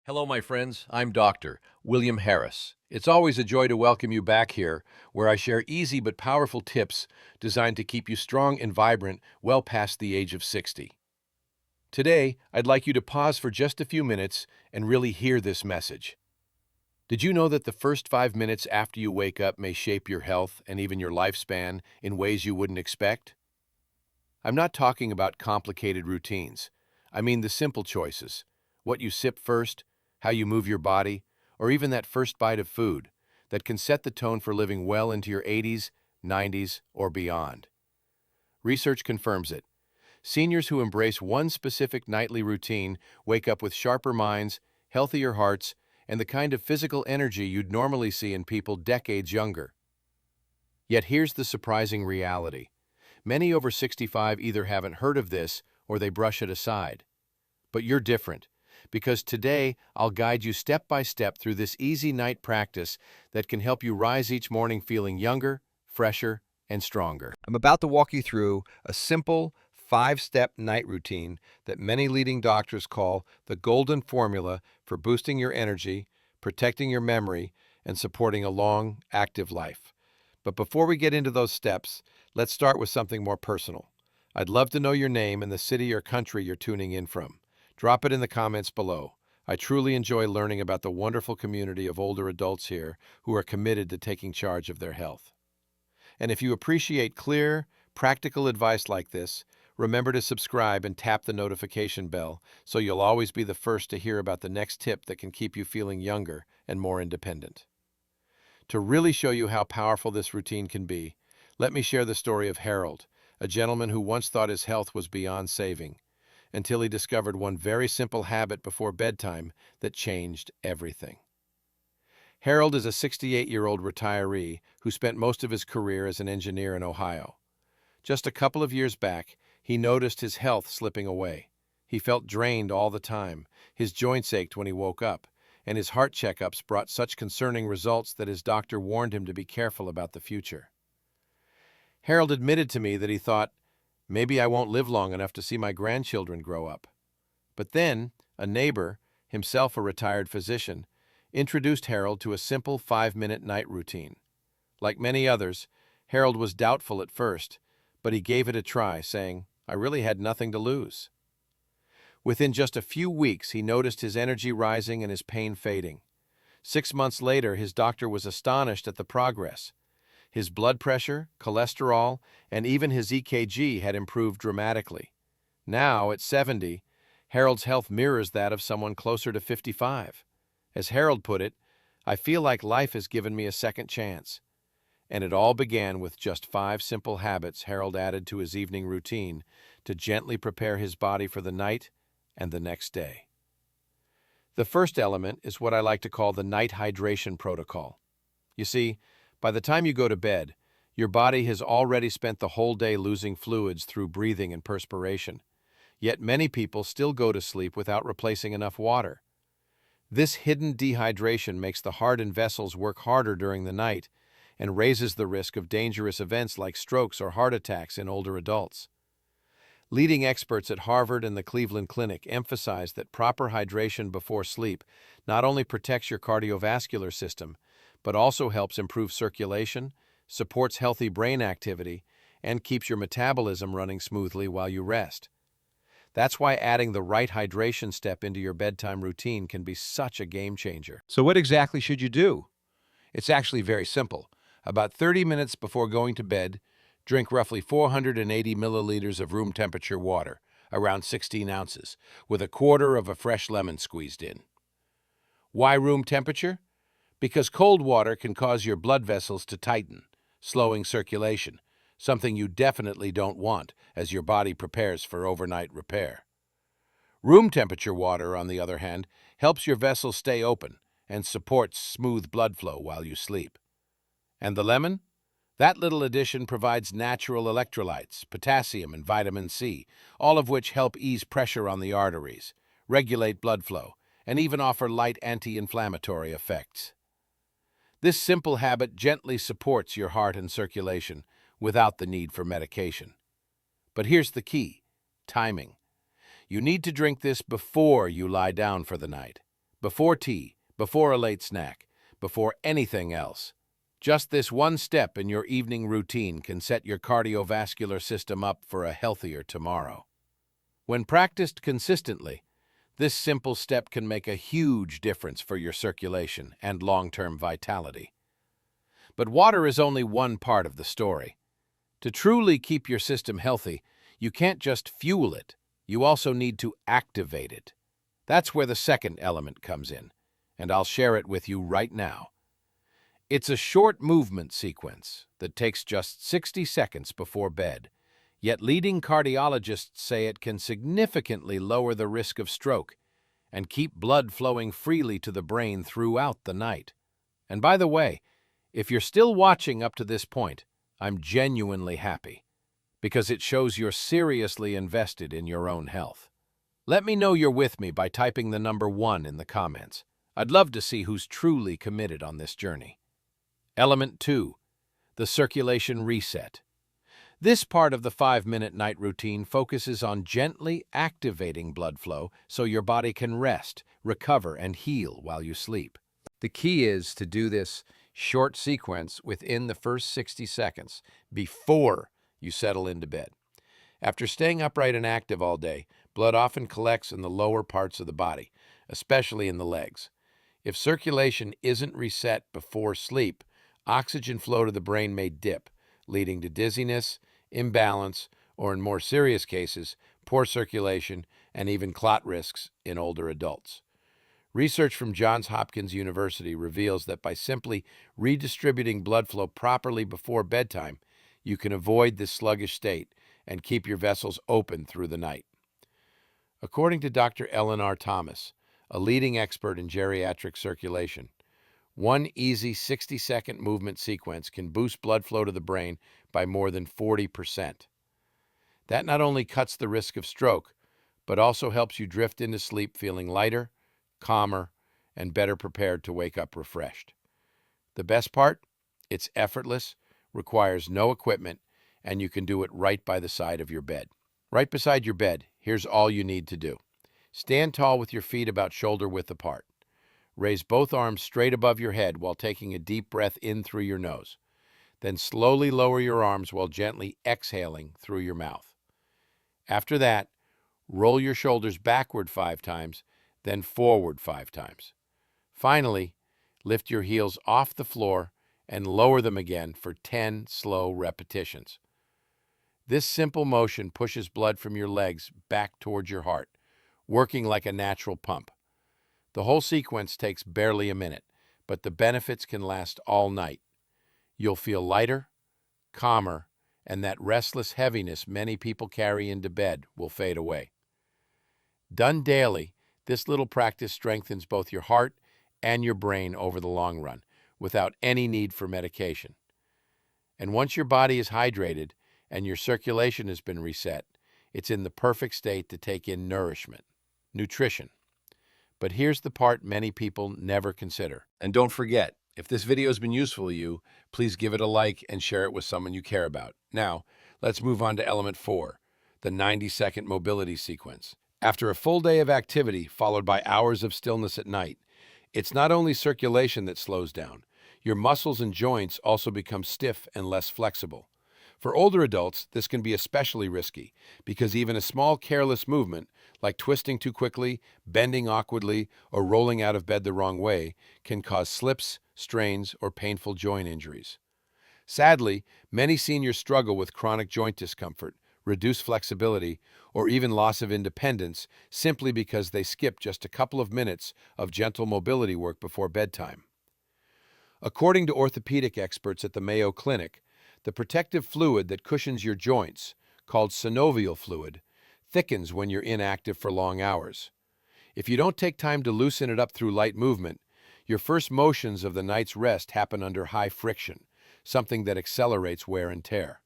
Hello, my friends. I'm Dr. William Harris. It's always a joy to welcome you back here, where I share easy but powerful tips designed to keep you strong and vibrant well past the age of 60. Today, I'd like you to pause for just a few minutes and really hear this message. Did you know that the first 5 minutes after you wake up may shape your health and even your lifespan in ways you wouldn't expect? I'm not talking about complicated routines. I mean the simple choices. What you sip first, how you move your body, or even that first bite of food that can set the tone for living well into your 80s, 90s, or beyond. Research confirms it. Seniors who embrace one specific nightly routine wake up with sharper minds, healthier hearts, and the kind of physical energy you'd normally see in people decades younger. Yet here's the surprising reality. Many over 65 either haven't heard of this or they brush it aside. But you're different, because today I'll guide you step by step through this easy night practice that can help you rise each morning feeling younger, fresher, and stronger. I'm about to walk you through a simple 5-step night routine that many leading doctors call the golden formula for boosting your energy, protecting your memory, and supporting a long, active life. But before we get into those steps, let's start with something more personal. I'd love to know your name and the city or country you're tuning in from. Drop it in the comments below. I truly enjoy learning about the wonderful community of older adults here who are committed to taking charge of their health. And if you appreciate clear, practical advice like this, remember to subscribe and tap the notification bell so you'll always be the first to hear about the next tip that can keep you feeling younger and more independent. To really show you how powerful this routine can be, let me share the story of Harold, a gentleman who once thought his health was beyond saving, until he discovered one very simple habit before bedtime that changed everything. Harold is a 68-year-old retiree who spent most of his career as an engineer in Ohio. Just a couple of years back, he noticed his health slipping away. He felt drained all the time, his joints ached when he woke up, and his heart checkups brought such concerning results that his doctor warned him to be careful about the future. Harold admitted to me that he thought, maybe I won't live long enough to see my grandchildren grow up. But then, a neighbor, himself a retired physician, introduced Harold to a simple 5-minute night routine. Like many others, Harold was doubtful at first, but he gave it a try, saying, I really had nothing to lose. Within just a few weeks, he noticed his energy rising and his pain fading. 6 months later, his doctor was astonished at the progress. His blood pressure, cholesterol, and even his EKG had improved dramatically. Now, at 70, Harold's health mirrors that of someone closer to 55. As Harold put it, I feel like life has given me a second chance. And it all began with just 5 simple habits Harold added to his evening routine to gently prepare his body for the night and the next day. The first element is what I like to call the night hydration protocol. You see, by the time you go to bed, your body has already spent the whole day losing fluids through breathing and perspiration. Yet many people still go to sleep without replacing enough water. This hidden dehydration makes the heart and vessels work harder during the night and raises the risk of dangerous events like strokes or heart attacks in older adults. Leading experts at Harvard and the Cleveland Clinic emphasize that proper hydration before sleep not only protects your cardiovascular system, but also helps improve circulation, supports healthy brain activity, and keeps your metabolism running smoothly while you rest. That's why adding the right hydration step into your bedtime routine can be such a game changer. So what exactly should you do? It's actually very simple. About 30 minutes before going to bed, drink roughly 480 milliliters of room temperature water, around 16 ounces, with a quarter of a fresh lemon squeezed in. Why room temperature? Because cold water can cause your blood vessels to tighten, slowing circulation, something you definitely don't want as your body prepares for overnight repair. Room temperature water, on the other hand, helps your vessels stay open and supports smooth blood flow while you sleep. And the lemon? That little addition provides natural electrolytes, potassium and vitamin C, all of which help ease pressure on the arteries, regulate blood flow, and even offer light anti-inflammatory effects. This simple habit gently supports your heart and circulation without the need for medication. But here's the key: timing. You need to drink this before you lie down for the night. before tea, before a late snack, before anything else. Just this one step in your evening routine can set your cardiovascular system up for a healthier tomorrow. When practiced consistently, this simple step can make a huge difference for your circulation and long-term vitality. But water is only one part of the story. To truly keep your system healthy, you can't just fuel it, you also need to activate it. That's where the second element comes in, and I'll share it with you right now. It's a short movement sequence that takes just 60 seconds before bed, yet leading cardiologists say it can significantly lower the risk of stroke and keep blood flowing freely to the brain throughout the night. And by the way, if you're still watching up to this point, I'm genuinely happy, because it shows you're seriously invested in your own health. Let me know you're with me by typing the number 1 in the comments. I'd love to see who's truly committed on this journey. Element 2, the circulation reset. This part of the 5-minute night routine focuses on gently activating blood flow so your body can rest, recover, and heal while you sleep. The key is to do this short sequence within the first 60 seconds before you settle into bed. After staying upright and active all day, blood often collects in the lower parts of the body, especially in the legs. If circulation isn't reset before sleep, oxygen flow to the brain may dip, leading to dizziness, imbalance, or in more serious cases, poor circulation and even clot risks in older adults. Research from Johns Hopkins University reveals that by simply redistributing blood flow properly before bedtime, you can avoid this sluggish state and keep your vessels open through the night. According to Dr. Ellen R. Thomas, a leading expert in geriatric circulation, one easy 60-second movement sequence can boost blood flow to the brain by more than 40%. That not only cuts the risk of stroke, but also helps you drift into sleep feeling lighter, calmer, and better prepared to wake up refreshed. The best part? It's effortless, requires no equipment, and you can do it right by the side of your bed. Right beside your bed, here's all you need to do. Stand tall with your feet about shoulder width apart. Raise both arms straight above your head while taking a deep breath in through your nose. Then slowly lower your arms while gently exhaling through your mouth. After that, roll your shoulders backward 5 times, then forward 5 times. Finally, lift your heels off the floor and lower them again for 10 slow repetitions. This simple motion pushes blood from your legs back towards your heart, working like a natural pump. The whole sequence takes barely a minute, but the benefits can last all night. You'll feel lighter, calmer, and that restless heaviness many people carry into bed will fade away. Done daily, this little practice strengthens both your heart and your brain over the long run, without any need for medication. And once your body is hydrated and your circulation has been reset, it's in the perfect state to take in nourishment, nutrition. But here's the part many people never consider. And don't forget, if this video has been useful to you, please give it a like and share it with someone you care about. Now, let's move on to element 4, the 90-second mobility sequence. After a full day of activity followed by hours of stillness at night, it's not only circulation that slows down. Your muscles and joints also become stiff and less flexible. For older adults, this can be especially risky because even a small careless movement, like twisting too quickly, bending awkwardly, or rolling out of bed the wrong way, can cause slips, strains, or painful joint injuries. Sadly, many seniors struggle with chronic joint discomfort, reduced flexibility, or even loss of independence simply because they skip just a couple of minutes of gentle mobility work before bedtime. According to orthopedic experts at the Mayo Clinic, the protective fluid that cushions your joints, called synovial fluid, thickens when you're inactive for long hours. If you don't take time to loosen it up through light movement, your first motions of the night's rest happen under high friction, something that accelerates wear and tear.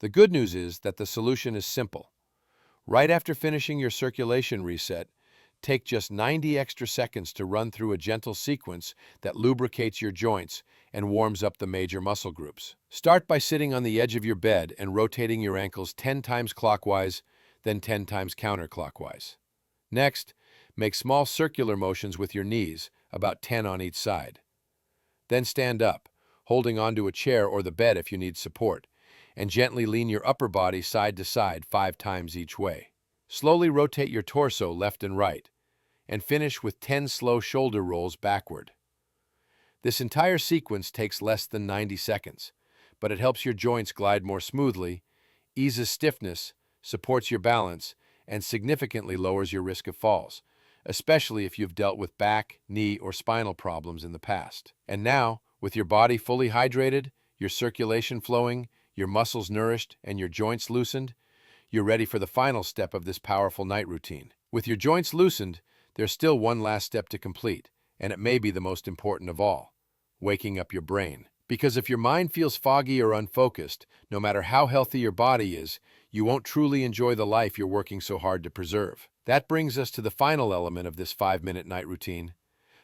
The good news is that the solution is simple. Right after finishing your circulation reset, take just 90 extra seconds to run through a gentle sequence that lubricates your joints and warms up the major muscle groups. Start by sitting on the edge of your bed and rotating your ankles 10 times clockwise, then 10 times counterclockwise. Next, Make small circular motions with your knees, about 10 on each side. Then stand up, holding onto a chair or the bed if you need support, and gently lean your upper body side to side 5 times each way. Slowly rotate your torso left and right, and finish with 10 slow shoulder rolls backward. This entire sequence takes less than 90 seconds, but it helps your joints glide more smoothly, eases stiffness, supports your balance, and significantly lowers your risk of falls, especially if you've dealt with back, knee, or spinal problems in the past. And now, with your body fully hydrated, your circulation flowing, your muscles nourished, and your joints loosened, you're ready for the final step of this powerful night routine. With your joints loosened, there's still one last step to complete, and it may be the most important of all: waking up your brain. Because if your mind feels foggy or unfocused, no matter how healthy your body is, you won't truly enjoy the life you're working so hard to preserve. That brings us to the final element of this 5-minute night routine,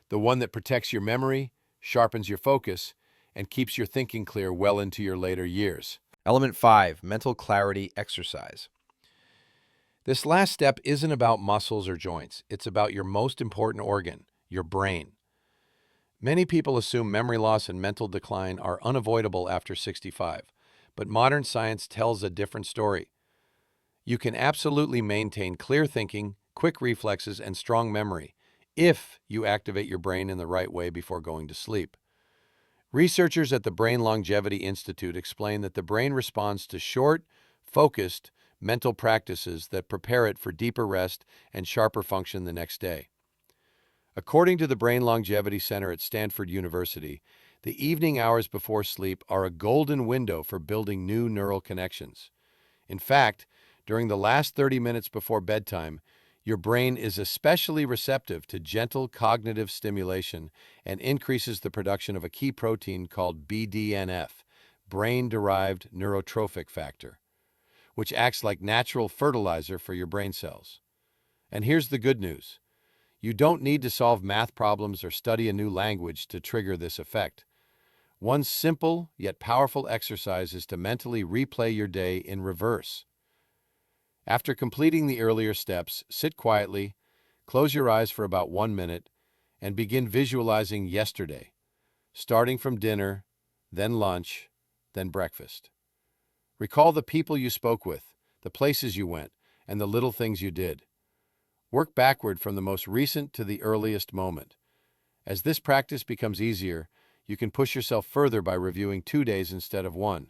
the one that protects your memory, sharpens your focus, and keeps your thinking clear well into your later years. Element 5, mental clarity exercise. This last step isn't about muscles or joints. It's about your most important organ, your brain. Many people assume memory loss and mental decline are unavoidable after 65, but modern science tells a different story. You can absolutely maintain clear thinking, quick reflexes, and strong memory if you activate your brain in the right way before going to sleep. Researchers at the Brain Longevity Institute explain that the brain responds to short, focused mental practices that prepare it for deeper rest and sharper function the next day. According to the Brain Longevity Center at Stanford University, the evening hours before sleep are a golden window for building new neural connections. In fact, during the last 30 minutes before bedtime, your brain is especially receptive to gentle cognitive stimulation and increases the production of a key protein called BDNF, brain-derived neurotrophic factor, which acts like natural fertilizer for your brain cells. And here's the good news. You don't need to solve math problems or study a new language to trigger this effect. One simple yet powerful exercise is to mentally replay your day in reverse. After completing the earlier steps, sit quietly, close your eyes for about 1 minute, and begin visualizing yesterday, starting from dinner, then lunch, then breakfast. Recall the people you spoke with, the places you went, and the little things you did. Work backward from the most recent to the earliest moment. As this practice becomes easier, you can push yourself further by reviewing 2 days instead of 1,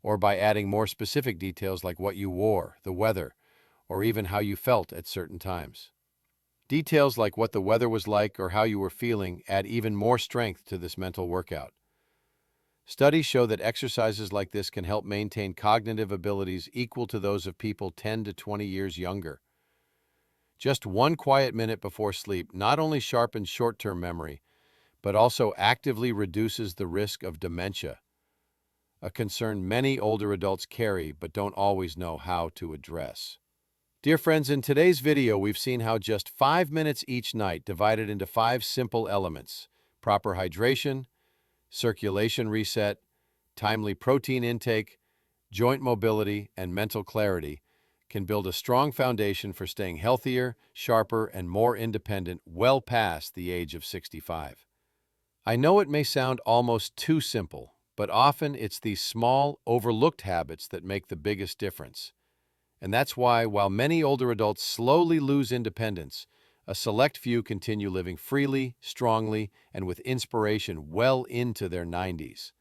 or by adding more specific details like what you wore, the weather, or even how you felt at certain times. Details like what the weather was like or how you were feeling add even more strength to this mental workout. Studies show that exercises like this can help maintain cognitive abilities equal to those of people 10 to 20 years younger. Just 1 quiet minute before sleep not only sharpens short-term memory, but also actively reduces the risk of dementia, a concern many older adults carry but don't always know how to address. Dear friends, in today's video, we've seen how just 5 minutes each night, divided into 5 simple elements: proper hydration, circulation reset, timely protein intake, joint mobility, and mental clarity, can build a strong foundation for staying healthier, sharper, and more independent well past the age of 65. I know it may sound almost too simple, but often it's these small, overlooked habits that make the biggest difference. And that's why, while many older adults slowly lose independence, a select few continue living freely, strongly, and with inspiration well into their 90s.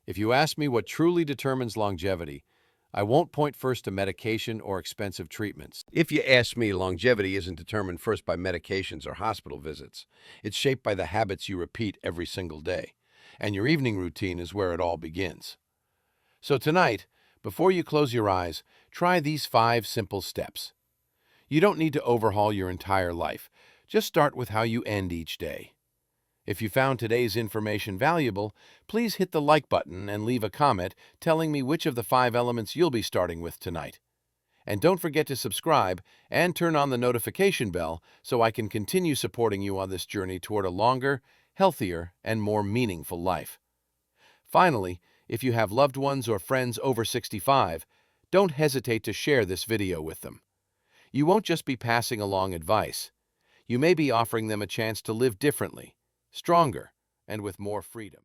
If you ask me what truly determines longevity, I won't point first to medication or expensive treatments. If you ask me, longevity isn't determined first by medications or hospital visits. It's shaped by the habits you repeat every single day. And your evening routine is where it all begins. So tonight, before you close your eyes, try these 5 simple steps. You don't need to overhaul your entire life. Just start with how you end each day. If you found today's information valuable, please hit the like button and leave a comment telling me which of the 5 elements you'll be starting with tonight. And don't forget to subscribe and turn on the notification bell so I can continue supporting you on this journey toward a longer, healthier, and more meaningful life. Finally, if you have loved ones or friends over 65, don't hesitate to share this video with them. You won't just be passing along advice. you may be offering them a chance to live differently, stronger, and with more freedom.